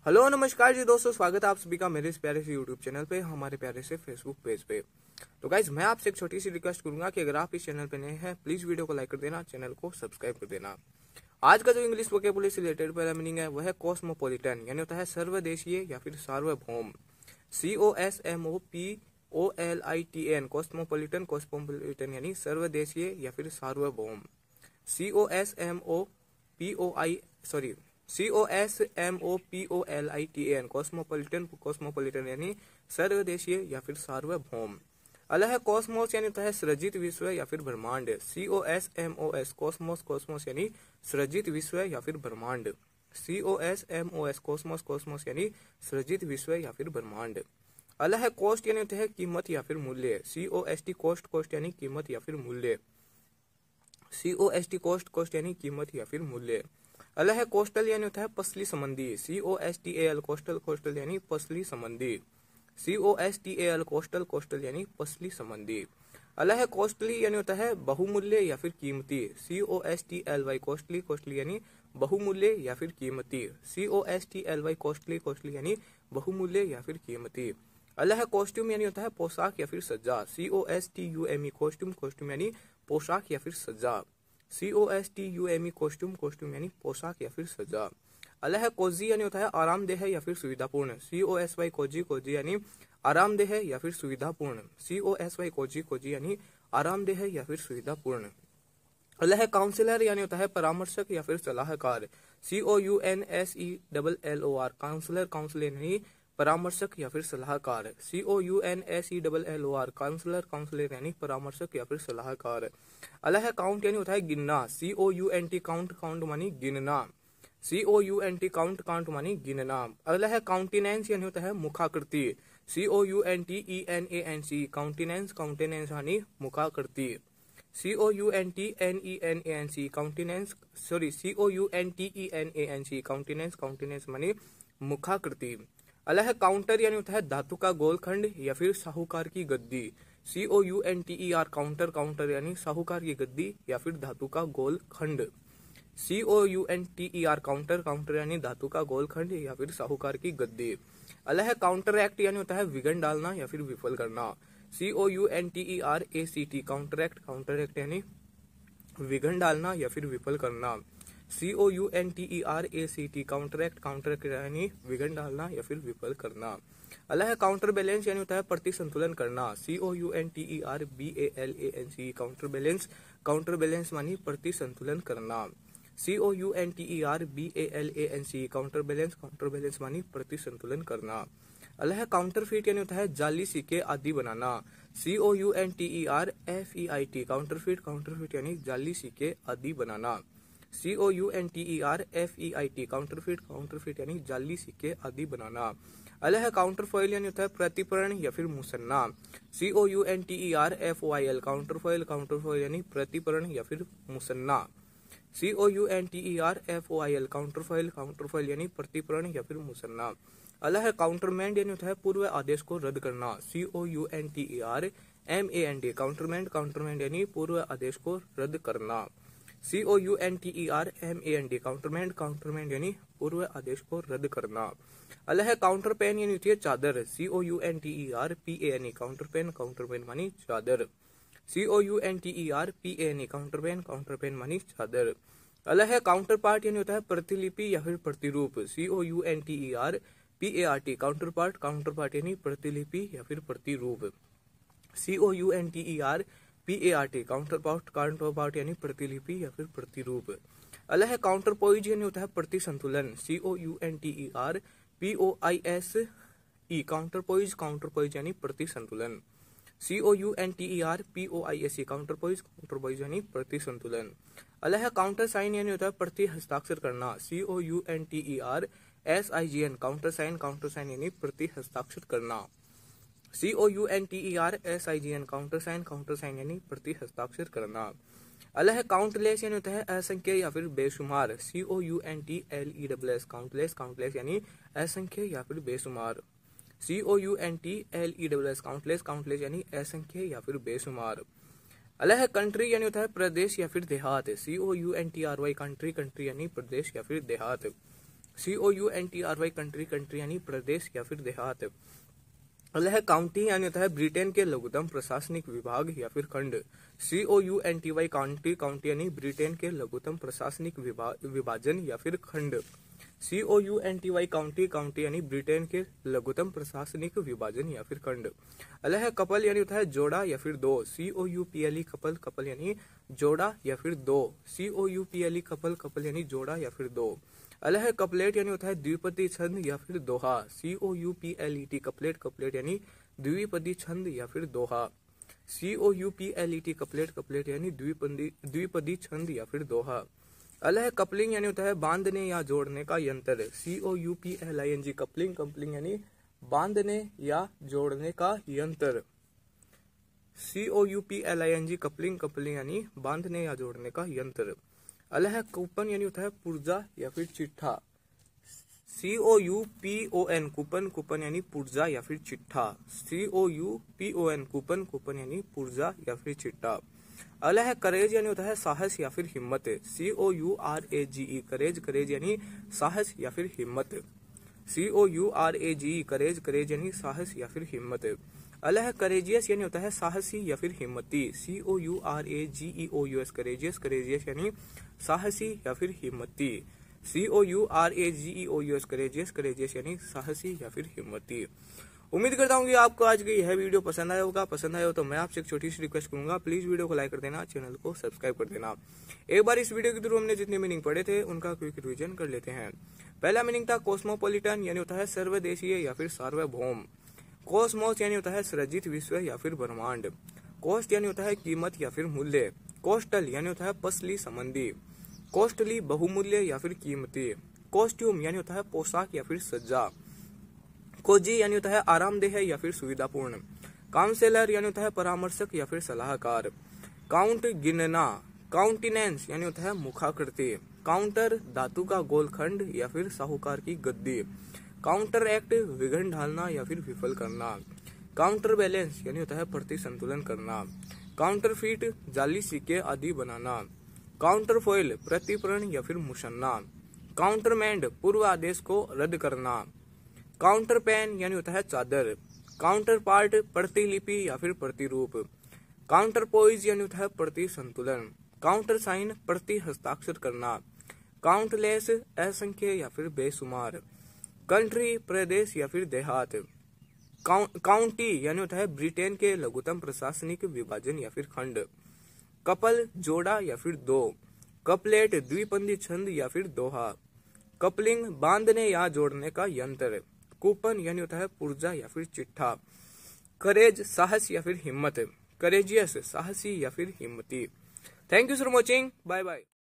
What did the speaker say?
Hello नमस्कार जी दोस्तों, स्वागत है आप सभी का मेरे इस प्यारे से यूट्यूब चैनल पे, हमारे प्यारे से फेसबुक पेज पे। तो गाइज मैं आपसे एक छोटी सी रिक्वेस्ट करूंगा कि अगर आप इस चैनल पे नए हैं प्लीज वीडियो को लाइक कर देना, चैनल को सब्सक्राइब कर देना। आज का जो इंग्लिश वोकेबुलरी से रिलेटेड पहला मीनिंग है वह है कॉस्मोपोलिटन, यानी होता है सर्वदेशीय या फिर सार्वभौम। COSMOPOLITAN कॉस्मोपोलिटन, कॉस्मोपोलिटन यानी सर्वदेशीय या फिर सार्वभौम। COSMOPOLITAN कॉस्मोपोलिटन, कॉस्मोपोलिटन यानी सर्वदेशीय या फिर सार्वभौम। अगला है कॉस्मोस, यानी होता है सृजित विश्व या फिर ब्रह्मांड। COSMOS कॉस्मोस, कॉस्मोस यानी सृजित विश्व या फिर ब्रह्मांड। COSMOS कॉस्मोस, कॉस्मोस यानी सृजित विश्व या फिर ब्रह्मांड। अगला है कॉस्ट, यानी होता है कीमत या फिर मूल्य। COST कॉस्ट, कॉस्ट यानी कीमत या फिर मूल्य। COST कॉस्ट, कॉस्ट यानी कीमत या फिर मूल्य। अगला है कोस्टल, यानी होता है पसली संबंधी। COSTAL कोस्टल, कोस्टल यानी पसली संबंधी। COSTAL कोस्टल, कोस्टल यानी पसली संबंधी। अगला है कॉस्टली, यानी होता है बहुमूल्य या फिर कीमती। COSTLY कॉस्टली, कॉस्टली यानी बहुमूल्य या फिर कीमती। COSTLY कॉस्टली, कॉस्टली यानी बहुमूल्य या फिर कीमती। अगला है कॉस्ट्यूम, यानी होता है पोशाक या फिर सज्जा। COSTUME कॉस्ट्यूम, कॉस्ट्यूम यानी पोशाक या फिर सज्जा। COSTUME कॉस्ट्यूम, कॉस्ट्यूम यानी पोशाक या फिर सज्जा। अगला है कोजी, यानी होता है आरामदेह या फिर सुविधापूर्ण। COSY कोजी, कोजी यानी आरामदेह या फिर सुविधापूर्ण। COSY कोजी, कोजी यानी आरामदेह या फिर सुविधापूर्ण। अगला है काउंसलर, यानी होता है परामर्शक या फिर सलाहकार। COUNSELLOR काउंसलर, काउंसलर यानी परामर्शक या फिर सलाहकार। COUNSELLOR काउंसलर, काउंसलर यानी परामर्शक या फिर सलाहकार। अगला है काउंट, यानी होता है गिनना। COUNT काउंट, काउंट मानी गिनना। COUNT काउंट, काउंट मानी गिनना। अगला है काउंटिनेंस, यानी होता है मुखाकृति। COUNTENANC काउंटिनेंस, काउंटिनेंस यानी मुखाकृति। COUNTENANC काउंटिनेंस, सॉरी COUNTENANC काउंटिनेंस, काउंटिनेंस मानी मुखाकृति। अगला है काउंटर, यानी होता है धातु का गोलखंड या फिर साहूकार की गद्दी। COUNTER काउंटर, काउंटर यानी साहूकार की गद्दी या फिर धातु का गोलखंड। COUNTER काउंटर, काउंटर यानी धातु का गोलखंड या फिर साहूकार की गद्दी। अगला है काउंटर एक्ट, यानी होता है विघन डालना या फिर विफल करना। COUNTERACT counter act, counter act यानी विघन डालना या फिर विफल करना। COUNTERACT counter act, counter act यानी विघन डालना या फिर विफल करना। अगला है काउंटर बैलेंस, यानी होता है प्रति संतुलन करना। COUNTERBALANCE counter balance, counter balance मानी प्रति संतुलन करना। COUNTERBALANCE counter balance, counter balance मानी प्रति संतुलन करना। अगला है काउंटरफीट, यानी होता है जाली सिक्के आदि बनाना। COUNTERFEIT काउंटरफीट, काउंटरफीट यानी जाली सिक्के आदि बनाना। COUNTERFEIT काउंटरफीट, काउंटरफीट यानी जाली सिक्के आदि बनाना। अगला है काउंटरफॉइल, यानी होता है प्रतिपूरण या फिर मुसन्ना। COUNTERFOIL काउंटरफॉइल, काउंटरफॉइल यानी प्रतिपूरण या फिर मुसन्ना। COUNTERFOIL काउंटरफॉइल, काउंटरफॉइल यानी प्रतिपूरण या फिर मुसन्ना। अगला है काउंटरमैंड, यानी होता है पूर्व आदेश को रद्द करना। COUNTERMAND काउंटरमैंड, काउंटरमैंड यानी पूर्व आदेश को रद्द करना। COUNTERMAND काउंटरमैंड, काउंटरमैंड यानी पूर्व आदेश को रद्द करना। अगला है काउंटर पेन, यानी होती है चादर। COUNTERPAN counterpane, counterpane मानी चादर। COUNTERPAN counterpane, counterpane मानी चादर। अगला है काउंटर पार्ट, यानी होता है प्रतिलिपि या फिर प्रतिरूप। COUNTERPART counter part, counter part यानी प्रतिलिपि या फिर प्रतिरूप। COUNTERPART counter part, counter part यानी प्रतिलिपि या फिर प्रतिरूप। अगला है काउंटर पोइज, यानी होता है प्रति संतुलन। COUNTERPOISE काउंटर पोइज, काउंटर पोइज यानी प्रति संतुलन। COUNTERPOISE काउंटर पोइज, काउंटर पोइज यानी प्रति संतुलन। अगला है काउंटर साइन, यानी होता है प्रति हस्ताक्षर करना। COUNTERSIGN countersign, countersign यानी प्रति हस्ताक्षर करना। COUNTERSIGN countersign, countersign यानी प्रति हस्ताक्षर करना। अगला है काउंटलेस, यानी होता है असंख्य या फिर बेशुमार। COUNTLESS काउंटलेस, काउंटलेस यानी असंख्य या फिर बेशुमार। COUNTLESS काउंटलेस, काउंटलेस यानी असंख्य या फिर बेशुमार। अगला है कंट्री, यानी होता है प्रदेश या फिर देहात। COUNTRY कंट्री, कंट्री यानी प्रदेश या फिर देहात। COUNTRY कंट्री, कंट्री यानी प्रदेश या फिर देहात। अगला है काउंटी यानी होता है ब्रिटेन के लघुतम प्रशासनिक विभाग या फिर खंड। COUNTY काउंटी, काउंटी यानी ब्रिटेन के लघुतम प्रशासनिक विभाजन या फिर खंड। COUNTY काउंटी, काउंटी यानी ब्रिटेन के लघुतम प्रशासनिक विभाजन या फिर खंड। अगला है कपल यानी होता है जोड़ा या फिर दो। COUPLE कपल, कपल यानी जोड़ा या फिर दो। COUPLE कपल, कपल यानी जोड़ा या फिर दो। अगला है कपलेट यानी होता है द्विपदी छंद या फिर दोहा। COUPLET कपलेट, कपलेट यानी द्विपदी छंद या फिर दोहा। COUPLET कपलेट, कपलेट यानी द्विपदी छंद या फिर दोहा। अगला है कपलिंग यानी होता है बांधने या जोड़ने का यंत्र। COUPLING कपलिंग, कपलिंग यानी बांधने या जोड़ने का यंत्र। COUPLING कपलिंग, कपलिंग यानी बांधने या जोड़ने का यंत्र। अगला है कूपन यानी होता है पुर्जा या फिर चिट्ठा। COUPON कूपन, कूपन यानी पुर्जा या फिर चिट्ठा। COUPON कूपन, कूपन यानी पुर्जा या फिर चिट्ठा। अगला है करेज यानी होता है साहस या फिर हिम्मत। COURAGE करेज, करेज यानी साहस या फिर हिम्मत। COURAGE करेज, करेज यानी साहस या फिर हिम्मत। अगला है करेजियस यानी होता है साहसी या फिर हिम्मती। COURAGEOUS करेजियस, करेजियस यानी साहसी या फिर हिम्मती। COURAGEOUS करेजियस, करेजियस यानी साहसी या फिर हिम्मती। उम्मीद करता हूँ कि आपको आज की यह वीडियो पसंद आया होगा। पसंद आया हो तो मैं आपसे एक छोटी सी रिक्वेस्ट करूंगा, प्लीज वीडियो को लाइक कर देना, चैनल को सब्सक्राइब कर देना। एक बार इस वीडियो के थ्रू हमने जितने मीनिंग पढ़े थे उनका क्विक रिवीजन कर लेते हैं। पहला मीनिंग था कॉस्मोपॉलिटन यानी होता है सर्वदेशीय या फिर सार्वभौम। कॉस्मोस यानी होता है सृजित विश्व या फिर ब्रह्मांड। कॉस्ट यानी होता है कीमत या फिर मूल्य। कोस्टल यानी होता है पसली संबंधी। कॉस्टली बहुमूल्य या फिर कीमती। कॉस्ट्यूम यानी होता है पोशाक या फिर सज्जा। कोजी यानी होता है आरामदेह या फिर सुविधापूर्ण। काउंसलर यानी होता है परामर्शक या फिर सलाहकार। काउंट गिनना। काउंटिनेंस यानी होता है मुखाकृति। काउंटर धातु का गोलखंड या फिर साहूकार की गद्दी। काउंटर एक्ट विघन ढालना या फिर विफल करना। काउंटर बैलेंस यानी होता है प्रति संतुलन करना। काउंटर फीट जाली सिक्के आदि बनाना। काउंटर फॉइल प्रतिप्रण या फिर मुसन्ना। काउंटरमैंड पूर्व आदेश को रद्द करना। काउंटर पैन यानी होता है चादर। काउंटर पार्ट प्रतिलिपि या फिर प्रतिरूप। काउंटर पोइज यानी होता है प्रति संतुलन। काउंटर साइन प्रति हस्ताक्षर करना। काउंटलेस असंख्य या फिर बेशुमार। कंट्री प्रदेश या फिर देहात। काउंटी यानी होता है ब्रिटेन के लघुतम प्रशासनिक विभाजन या फिर खंड। कपल जोड़ा या फिर दो। कपलेट द्विपदी छंद या फिर दोहा। कपलिंग बांधने या जोड़ने का यंत्र। कूपन यानी होता है पुर्जा या फिर चिट्ठा। करेज साहस या फिर हिम्मत। करेजियस साहसी या फिर हिम्मती। Thank you for watching, bye bye.